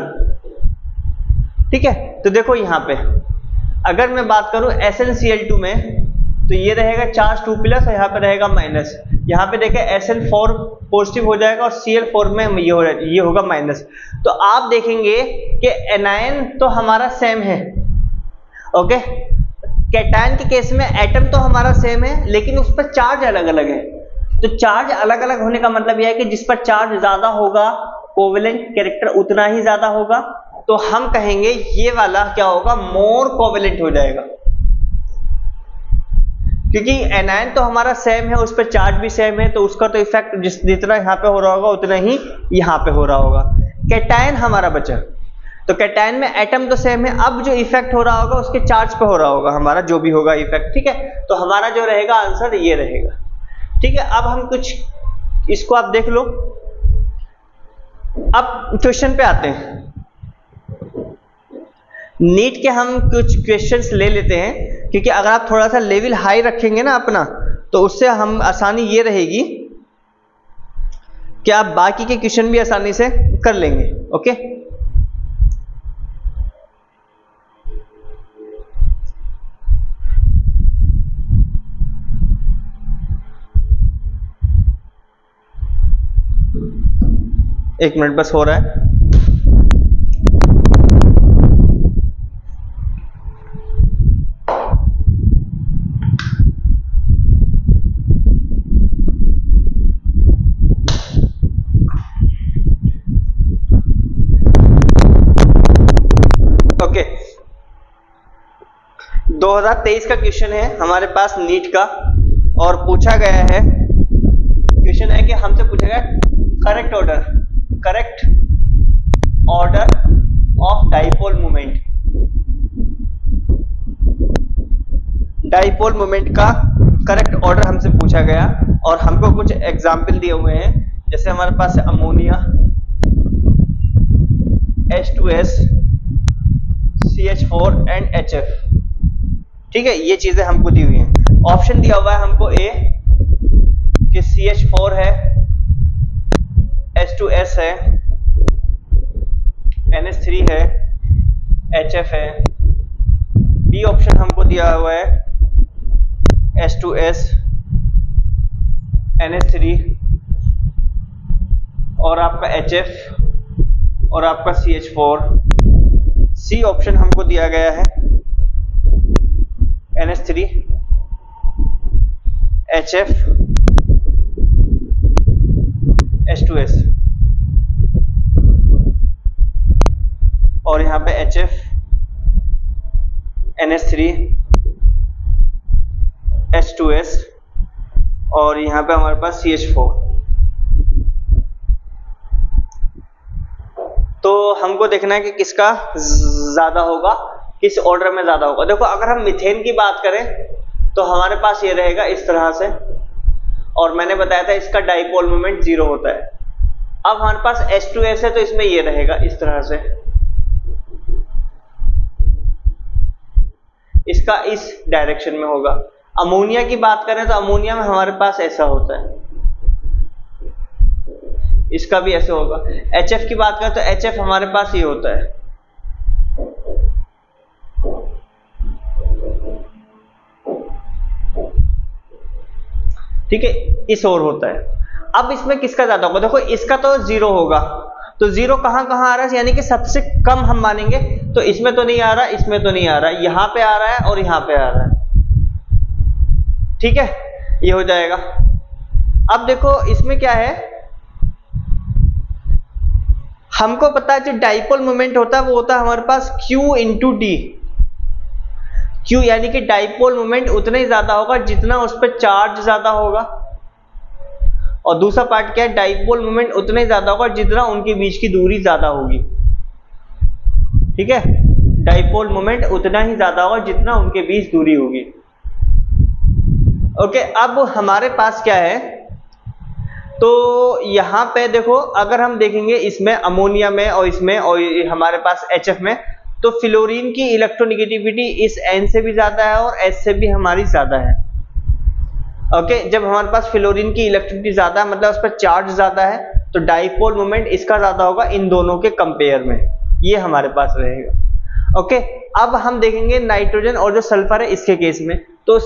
ठीक है। तो देखो यहां पे अगर मैं बात करूं SnCl2 में, तो ये रहेगा चार्ज 2+ और यहां पे रहेगा माइनस। यहां पे देखें SN4 पॉजिटिव हो जाएगा और Cl4 में ये होगा माइनस। तो आप देखेंगे कि एनायन तो हमारा सेम है। ओके। कैटायन के केस में एटम तो हमारा सेम है, लेकिन उस पर चार्ज अलग अलग है। तो चार्ज अलग अलग होने का मतलब यह है कि जिस पर चार्ज ज्यादा होगा कोवेलेंट कैरेक्टर उतना ही ज्यादा होगा। तो हम कहेंगे ये वाला क्या होगा, मोर कोवेलेंट हो जाएगा, क्योंकि एनायन तो हमारा सेम है, उस पर चार्ज भी सेम है, तो उसका तो इफेक्ट जितना यहां पे हो रहा होगा उतना ही यहां पे हो रहा होगा। कैटायन हमारा बचा, तो कैटायन में एटम तो सेम है, अब जो इफेक्ट हो रहा होगा उसके चार्ज पे हो रहा होगा हमारा जो भी होगा इफेक्ट। ठीक है। तो हमारा जो रहेगा आंसर ये रहेगा। ठीक है। अब हम कुछ इसको आप देख लो। अब क्वेश्चन पे आते हैं। नीट के हम कुछ क्वेश्चंस ले लेते हैं, क्योंकि अगर आप थोड़ा सा लेवल हाई रखेंगे ना अपना, तो उससे हम आसानी ये रहेगी कि आप बाकी के क्वेश्चन भी आसानी से कर लेंगे। ओके। एक मिनट बस हो रहा है। 2023 का क्वेश्चन है हमारे पास नीट का, और पूछा गया है, क्वेश्चन है कि हमसे पूछा गया correct order of dipole moment का करेक्ट ऑर्डर हमसे पूछा गया, और हमको कुछ एग्जाम्पल दिए हुए हैं। जैसे हमारे पास है ammonia, H2S, CH4 and HF। ठीक है, ये चीजें हमको दी हुई हैं। ऑप्शन दिया हुआ है हमको ए कि CH4 है, H2S है, NH3 है, HF है। बी ऑप्शन हमको दिया हुआ है H2S, NH3 और आपका HF और आपका CH4। सी ऑप्शन हमको दिया गया है NH3, HF, H2S और यहाँ पे HF, NH3, H2S और यहाँ पे हमारे पास CH4। तो हमको देखना है कि किसका ज्यादा होगा, किस ऑर्डर में ज्यादा होगा। देखो, अगर हम मीथेन की बात करें तो हमारे पास ये रहेगा इस तरह से, और मैंने बताया था इसका डाइपोल मोमेंट 0 होता है। अब हमारे पास H2S है तो इसमें ये रहेगा इस तरह से, इसका इस डायरेक्शन में होगा। अमोनिया की बात करें तो अमोनिया में हमारे पास ऐसा होता है, इसका भी ऐसे होगा। HF की बात करें तो HF हमारे पास ये होता है। ठीक है, इस ओर होता है। अब इसमें किसका ज्यादा होगा? देखो, इसका तो 0 होगा, तो 0 कहां कहां आ रहा है, यानी कि सबसे कम हम मानेंगे। तो इसमें तो नहीं आ रहा, इसमें तो नहीं आ रहा, यहां पे आ रहा है और यहां पे आ रहा है। ठीक है, ये हो जाएगा। अब देखो इसमें क्या है, हमको पता है जो डाइपोल मोमेंट होता है वो होता है हमारे पास Q इंटू डी। Q यानी कि डाइपोल मोमेंट उतना ही ज्यादा होगा जितना उस पर चार्ज ज्यादा होगा, और दूसरा पार्ट क्या है, डाइपोल मोमेंट उतना ही ज्यादा होगा जितना उनके बीच की दूरी ज्यादा होगी। ठीक है, डाइपोल मोमेंट उतना ही ज्यादा होगा जितना उनके बीच दूरी होगी। ओके, अब हमारे पास क्या है, तो यहां पे देखो, अगर हम देखेंगे इसमें अमोनिया में और इसमें और हमारे पास HF में, तो फ्लोरीन की इलेक्ट्रोनेगेटिविटी इस N से भी ज्यादा है और H से भी हमारी ज्यादा है। ओके, जब हमारे पास फ्लोरीन की इलेक्ट्रिसिटी ज्यादा है, मतलब उस पर चार्ज ज्यादा है, तो डाइपोल मोमेंट इसका ज्यादा होगा इन दोनों के कंपेयर में, ये हमारे पास रहेगा। ओके, अब हम देखेंगे नाइट्रोजन और जो सल्फर है इसके केस में। तो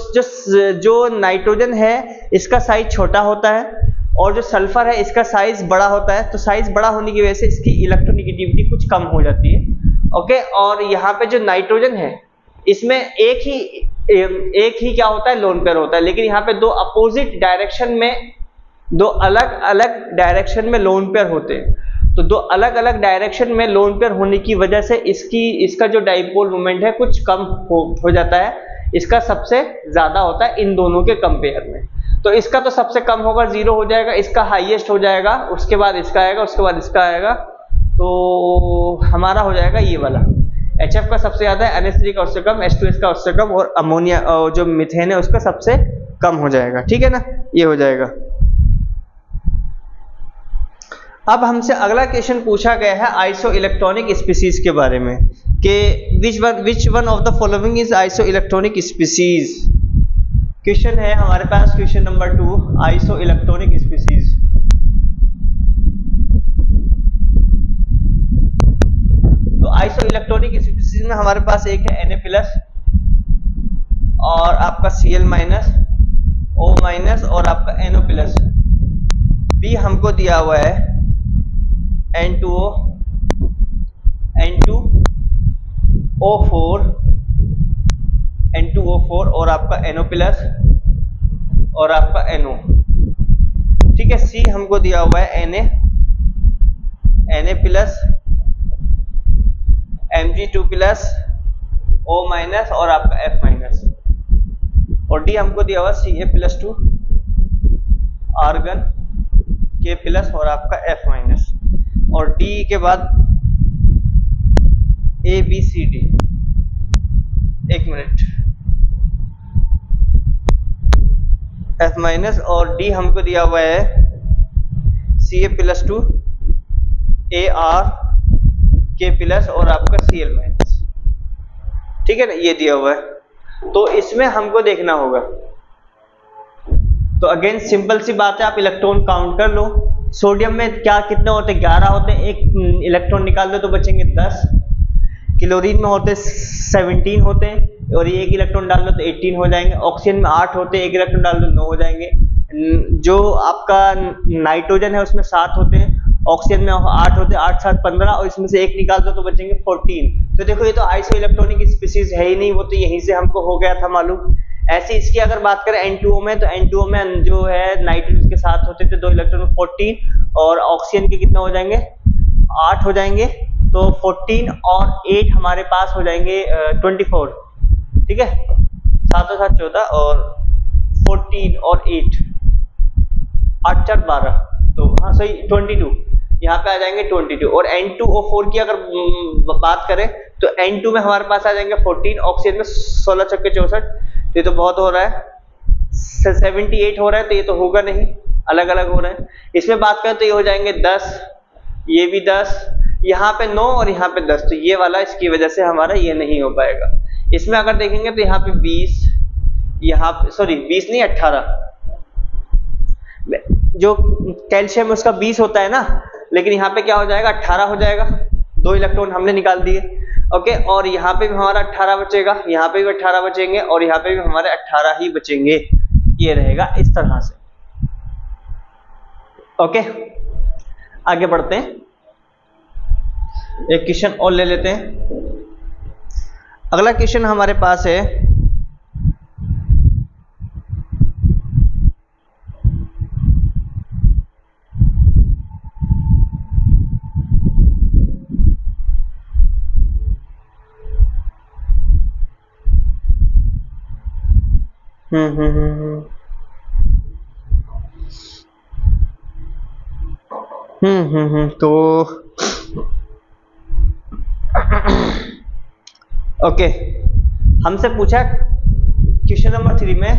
जो नाइट्रोजन है इसका साइज छोटा होता है और जो सल्फर है इसका साइज बड़ा होता है। तो साइज बड़ा होने की वजह से इसकी इलेक्ट्रोनेगेटिविटी कुछ कम हो जाती है। ओके, और यहाँ पे जो नाइट्रोजन है इसमें एक ही क्या होता है, लोन पेयर होता है, लेकिन यहाँ पे दो अपोजिट डायरेक्शन में, दो अलग अलग डायरेक्शन में लोन पेयर होते हैं। तो दो अलग अलग डायरेक्शन में लोन पेयर होने की वजह से इसका जो डाइपोल मोमेंट है कुछ कम हो जाता है, इसका सबसे ज्यादा होता है इन दोनों के कंपेयर में। तो इसका तो सबसे कम होगा, 0 हो जाएगा, इसका हाईएस्ट हो जाएगा, उसके बाद इसका आएगा, उसके बाद इसका आएगा, तो हमारा हो जाएगा ये वाला। HF का सबसे ज्यादा है, NH3 का उससे कम, H2S का उससे कम, और अमोनिया जो मीथेन है उसका सबसे कम हो जाएगा। ठीक है ना, ये हो जाएगा। अब हमसे अगला क्वेश्चन पूछा गया है आइसो इलेक्ट्रॉनिक स्पीसीज के बारे में, कि which one of the following is isoelectronic species. Question है हमारे पास, question number 2, isoelectronic species. तो आइसो इलेक्ट्रॉनिक स्पीसीज में हमारे पास एक है Na+ और आपका Cl-, O- और आपका NO+। बी हमको दिया हुआ है N2O, N2O4 और आपका NO+ और आपका NO। ठीक है, सी हमको दिया हुआ है Na+, Mg2+, O- और आपका F-। डी हमको दिया हुआ Ca+2 आर्गन K+ और आपका F-, और डी के बाद ABCD, एक मिनट, F- और डी हमको दिया हुआ है Ca+2 AR K+ और आपका Cl-, ठीक है ना, ये दिया हुआ है। तो इसमें हमको देखना होगा, तो अगेन सिंपल सी बात है, आप इलेक्ट्रॉन काउंट कर लो। सोडियम में क्या कितने होते हैं, 11 होते हैं, एक इलेक्ट्रॉन निकाल दो तो बचेंगे 10। क्लोरीन में होते 17 होते हैं, और ये एक इलेक्ट्रॉन डाल दो तो 18 हो जाएंगे। ऑक्सीजन में 8 होते हैं, एक इलेक्ट्रॉन डाल दो 9 हो जाएंगे। जो आपका नाइट्रोजन है उसमें 7 होते हैं, ऑक्सीजन में 8 होते हैं, 8 7 15, और इसमें से एक निकाल दो तो बचेंगे 14। तो देखो ये तो आइसो इलेक्ट्रॉनिक स्पीसीज है ही नहीं, वो तो यहीं से हमको हो गया था मालूम। ऐसे इसकी अगर बात करें N2O में, तो N2O में जो है नाइट्रोजन के साथ होते थे 2 इलेक्ट्रॉन 14, और ऑक्सीजन के कितने हो जाएंगे 8 हो जाएंगे, तो 14 और 8 हमारे पास हो जाएंगे 24, ठीक है, 7 और 7 14, और 14 और 8 8 4 12, तो हाँ सही 22, यहाँ पे आ जाएंगे 22। और N2O4 की अगर बात करें तो N2 में हमारे पास आ जाएंगे 14, ऑक्सीजन में 16 छक्के 64, तो ये तो बहुत हो रहा है, 78 हो रहा है, तो ये तो होगा नहीं, अलग अलग हो रहे हैं। इसमें बात करें तो ये हो जाएंगे 10, ये भी 10, यहाँ पे 9 और यहाँ पे 10, तो ये वाला इसकी वजह से हमारा ये नहीं हो पाएगा। इसमें अगर देखेंगे तो यहाँ पे 20, यहाँ पे सॉरी 20 नहीं 18, जो कैल्शियम उसका 20 होता है ना, लेकिन यहाँ पे क्या हो जाएगा 18 हो जाएगा, 2 इलेक्ट्रॉन हमने निकाल दिए, ओके। और यहाँ पे भी हमारा 18 बचेगा, यहाँ पे भी 18 बचेंगे, और यहाँ पे भी हमारे 18 ही बचेंगे, ये रहेगा इस तरह से, ओके। आगे बढ़ते हैं, एक क्वेश्चन और ले लेते हैं। अगला क्वेश्चन हमारे पास है तो ओके, हमसे पूछा क्वेश्चन नंबर 3 में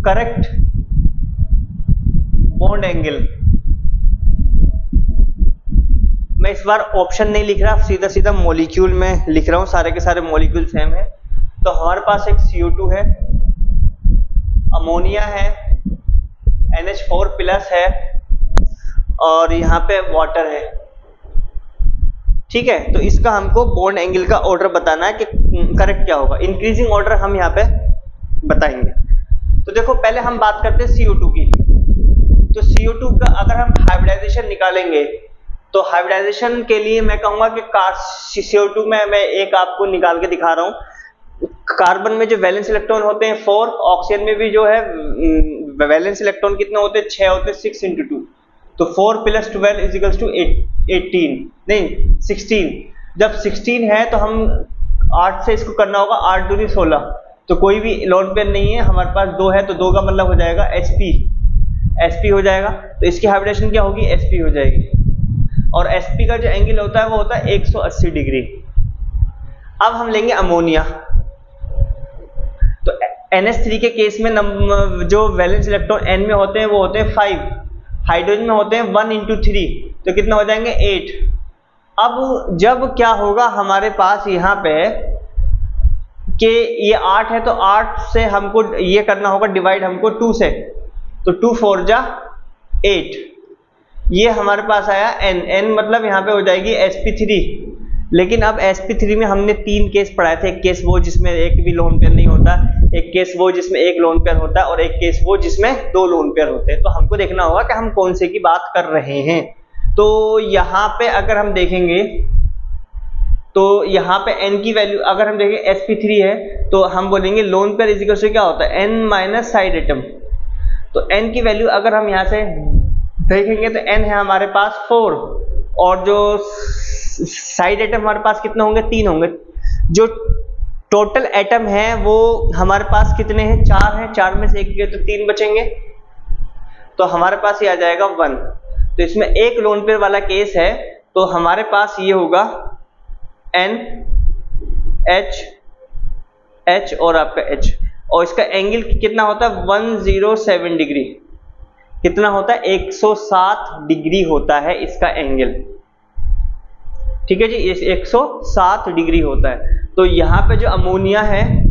करेक्ट बॉन्ड एंगल। मैं इस बार ऑप्शन नहीं लिख रहा, सीधा सीधा मॉलिक्यूल में लिख रहा हूं, सारे के सारे मॉलिक्यूल सेम है। तो हमारे पास एक CO2 है, अमोनिया है, NH4+ है, और यहाँ पे वाटर है, ठीक है। तो इसका हमको बॉन्ड एंगल का ऑर्डर बताना है कि करेक्ट क्या होगा। इंक्रीजिंग ऑर्डर हम यहाँ पे बताएंगे। तो देखो पहले हम बात करते हैं CO2 की। तो CO2 का अगर हम हाइब्रिडाइजेशन निकालेंगे, तो हाइब्रिडाइजेशन के लिए मैं कहूंगा कि CO2 में मैं एक आपको निकाल के दिखा रहा हूं। कार्बन में जो वैलेंस इलेक्ट्रॉन होते हैं 4, ऑक्सीजन में भी जो है वैलेंस इलेक्ट्रॉन कितने होते हैं 6 होते हैं, 6 × 2, तो 4 + 12 = 18 नहीं 16। जब 16 है तो हम 8 से इसको करना होगा, 8 दूनी 16, तो कोई भी लोन पेयर नहीं है हमारे पास, 2 है तो 2 का मतलब हो जाएगा sp हो जाएगा। तो इसकी हाइब्रिडेशन क्या होगी, sp हो जाएगी। और sp का जो एंगल होता है वो होता है 180 डिग्री। अब हम लेंगे अमोनिया। तो NH3 के केस में जो वैलेंस इलेक्ट्रॉन n में होते हैं वो होते हैं 5, हाइड्रोजन में होते हैं 1 × 3, तो कितने हो जाएंगे 8। अब जब क्या होगा हमारे पास यहाँ पे कि ये 8 है, तो 8 से हमको ये करना होगा डिवाइड हमको 2 से, तो 2 4 जा 8, ये हमारे पास आया n मतलब यहाँ पे हो जाएगी sp3। लेकिन अब sp3 में हमने 3 केस पढ़ाए थे, एक केस वो जिसमें एक भी लोन पेयर नहीं होता, एक केस वो जिसमें एक लोन पेयर होता है, और एक केस वो जिसमें 2 लोन पेयर होते हैं। तो हमको देखना होगा कि हम कौन से की बात कर रहे हैं। तो यहाँ पे अगर हम देखेंगे तो यहाँ पे n की वैल्यू अगर हम देखें sp3 है, तो हम बोलेंगे लोन पेयर इक्वल टू क्या होता है n - साइड एटम। तो n की वैल्यू अगर हम यहाँ से देखेंगे तो n है हमारे पास 4, और जो साइड एटम हमारे पास कितने होंगे 3 होंगे। जो टोटल एटम है वो हमारे पास कितने हैं, 4 हैं, 4 में से 1 गए तो 3 बचेंगे, तो हमारे पास ये आ जाएगा 1। तो इसमें एक लोन पेयर वाला केस है, तो हमारे पास ये होगा H और आपका H, और इसका एंगल कितना होता है 107 डिग्री, कितना होता है 107 डिग्री होता है इसका एंगल, ठीक है जी, 107 डिग्री होता है। तो यहाँ पे जो अमोनिया है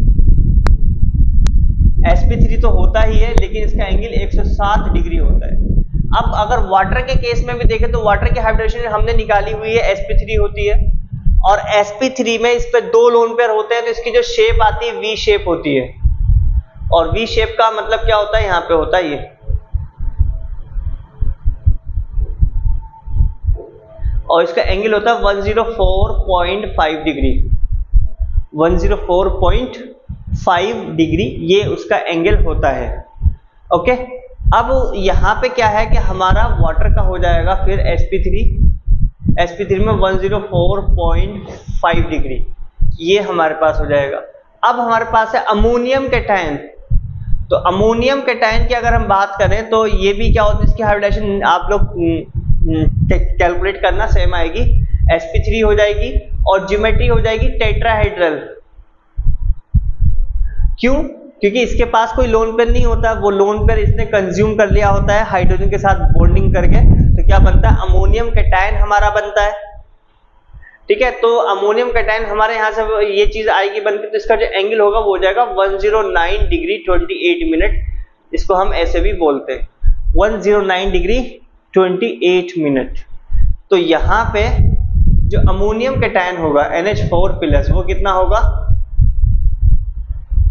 sp3 तो होता ही है, लेकिन इसका एंगल 107 डिग्री होता है। अब अगर वाटर के केस में भी देखें तो वाटर की हाइब्रिडेशन हमने निकाली हुई है sp3 होती है, और sp3 में इस पे 2 लोन पेयर होते हैं, तो इसकी जो शेप आती है वी शेप होती है, और वी शेप का मतलब क्या होता है, यहाँ पे होता है ये, और इसका एंगल होता है 104.5 डिग्री, 104.5 डिग्री ये उसका एंगल होता है। ओके, अब यहाँ पे क्या है कि हमारा वाटर का हो जाएगा फिर sp3 में 104.5 डिग्री, ये हमारे पास हो जाएगा। अब हमारे पास है अमोनियम कैटायन, तो अमोनियम कैटायन की अगर हम बात करें तो ये भी क्या होता है, इसकी हाइब्रिडेशन आप लोग कैलकुलेट करना, सेम आएगी, sp3 हो जाएगी और ज्योमेट्री हो जाएगी टेट्राहेड्रल। क्यों? क्योंकि इसके पास कोई लोन पेयर नहीं होता, वो लोन पेयर इसने कंज्यूम कर लिया होता है हाइड्रोजन के साथ बॉन्डिंग करके, तो क्या बनता है, अमोनियम कैटायन हमारा बनता है। ठीक है, तो अमोनियम कैटायन हमारे यहाँ से ये चीज आएगी बनकर, तो इसका जो एंगल होगा वो हो जाएगा 109 डिग्री 28 मिनट, इसको हम ऐसे भी बोलते हैं 109 डिग्री 28 मिनट। तो यहाँ पे जो अमोनियम कैटायन होगा NH4 प्लस वो कितना होगा,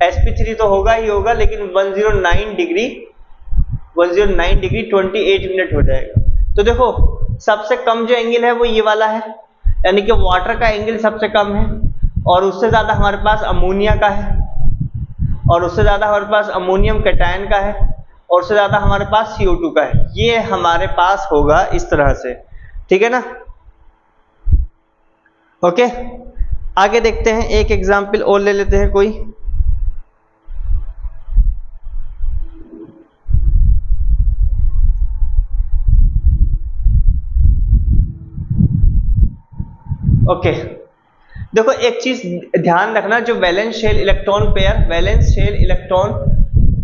sp3 तो होगा ही होगा, लेकिन 109 डिग्री 28 मिनट हो जाएगा। तो देखो सबसे कम जो एंगल है वो ये वाला है, यानी कि वाटर का एंगल सबसे कम है, और उससे ज्यादा हमारे पास अमोनिया का है, और उससे ज्यादा हमारे पास अमोनियम कैटायन का है, और उससे ज्यादा हमारे पास CO2 का है। ये हमारे पास होगा इस तरह से, ठीक है ना। ओके, आगे देखते हैं, एक एग्जांपल और ले लेते हैं कोई। ओके, देखो एक चीज ध्यान रखना, जो valence shell electron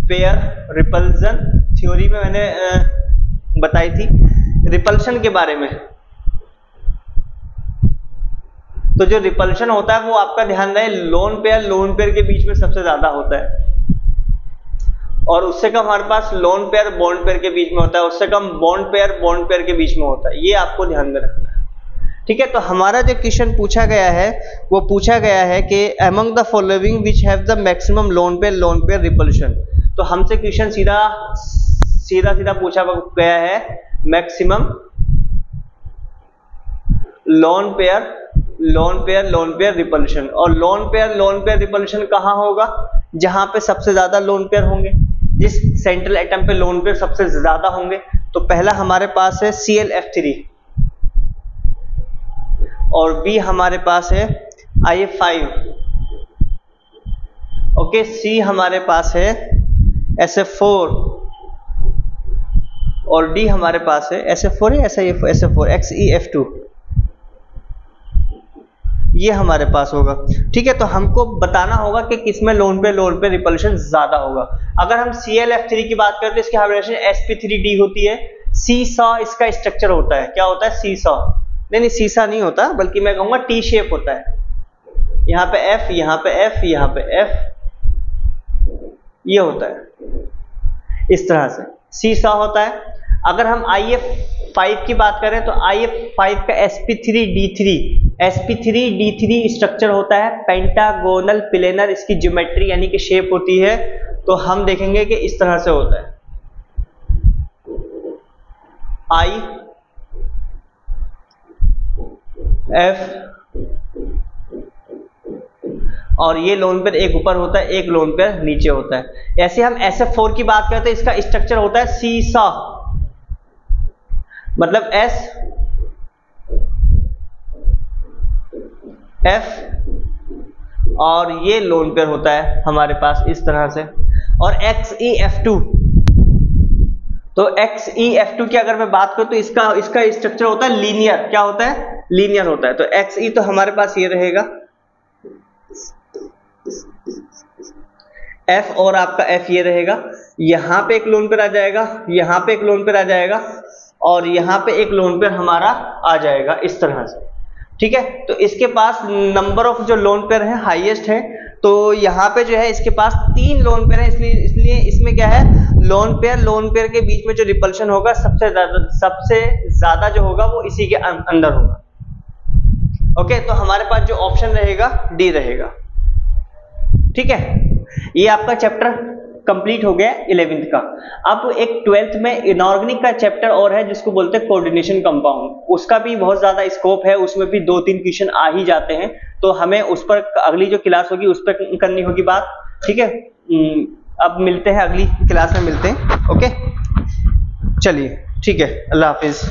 pair repulsion theory में मैंने बताई थी रिपल्शन के बारे में। तो जो रिपल्शन होता है वो आपका ध्यान रहे लोन पेयर के बीच में सबसे ज्यादा होता है, और उससे कम हमारे पास लोन पेयर बॉन्ड पेयर के बीच में होता है, उससे कम बॉन्ड पेयर के बीच में होता है। ये आपको ध्यान में रखना है, ठीक है। तो हमारा जो क्वेश्चन पूछा गया है वो पूछा गया है कि among the following which have the maximum lone pair repulsion. तो हमसे क्वेश्चन सीधा पूछा गया है मैक्सिमम लोन पेयर रिपल्शन, और लोन पेयर रिपल्शन कहां होगा, जहां पे सबसे ज्यादा लोन पेयर होंगे, जिस सेंट्रल एटम पे लोन पेयर सबसे ज्यादा होंगे। तो पहला हमारे पास है ClF3, और B हमारे पास है IF5, ओके, C हमारे पास है SF4, और D हमारे पास है SF4 है SF4 XeF2, ये हमारे पास होगा। ठीक है, तो हमको बताना होगा कि किसमें लोन पेयर रिपल्शन ज्यादा होगा। अगर हम ClF3 की बात करते हैं, इसकी हाइब्रिडेशन sp3d होती है, सीसॉ इसका स्ट्रक्चर होता है, क्या होता है, सीसॉ, नहीं सीसा नहीं होता, बल्कि मैं कहूंगा टी शेप होता है, यहाँ पे F, यहाँ पे F, यहाँ पे F, ये होता है इस तरह से सीसा होता है। अगर हम IF5 की बात करें तो IF5 का sp3d3 स्ट्रक्चर होता है, पेंटागोनल प्लेनर इसकी ज्योमेट्री यानी कि शेप होती है। तो हम देखेंगे कि इस तरह से होता है IF, और ये लोन पेयर एक ऊपर होता है, एक लोन पेयर नीचे होता है। ऐसे हम SF4 की बात करते हैं, इसका स्ट्रक्चर होता है सीसा, मतलब SF और ये लोन पेयर होता है हमारे पास इस तरह से। और XeF2, तो XeF2 की अगर मैं बात करूं तो इसका स्ट्रक्चर होता है लीनियर। क्या होता है? लीनियर होता है। तो Xe तो हमारे पास ये रहेगा F, और आपका F ये रहेगा। यहां पे एक लोन पेयर आ जाएगा, यहां पे एक लोन पेयर आ जाएगा, और यहां पे एक लोन पेयर हमारा आ जाएगा इस तरह से। ठीक है, तो इसके पास नंबर ऑफ जो लोन पेयर है हाईएस्ट है। तो यहाँ पे जो है इसके पास 3 लोन पेयर है, इसलिए इसमें क्या है, लोन पेयर के बीच में जो रिपल्शन होगा सबसे ज्यादा जो होगा वो इसी के अंदर होगा। ओके, तो हमारे पास जो ऑप्शन रहेगा डी रहेगा। ठीक है, ये आपका चैप्टर कंप्लीट हो गया 11th का। अब एक 12th में इनऑर्गेनिक का चैप्टर और है जिसको बोलते हैं कोऑर्डिनेशन कंपाउंड। उसका भी बहुत ज्यादा स्कोप है, उसमें भी 2-3 क्वेश्चन आ ही जाते हैं। तो हमें उस पर अगली जो क्लास होगी उस पर करनी होगी बात। ठीक है, अब मिलते हैं, अगली क्लास में मिलते हैं। ओके, चलिए ठीक है, अल्लाह हाफिज।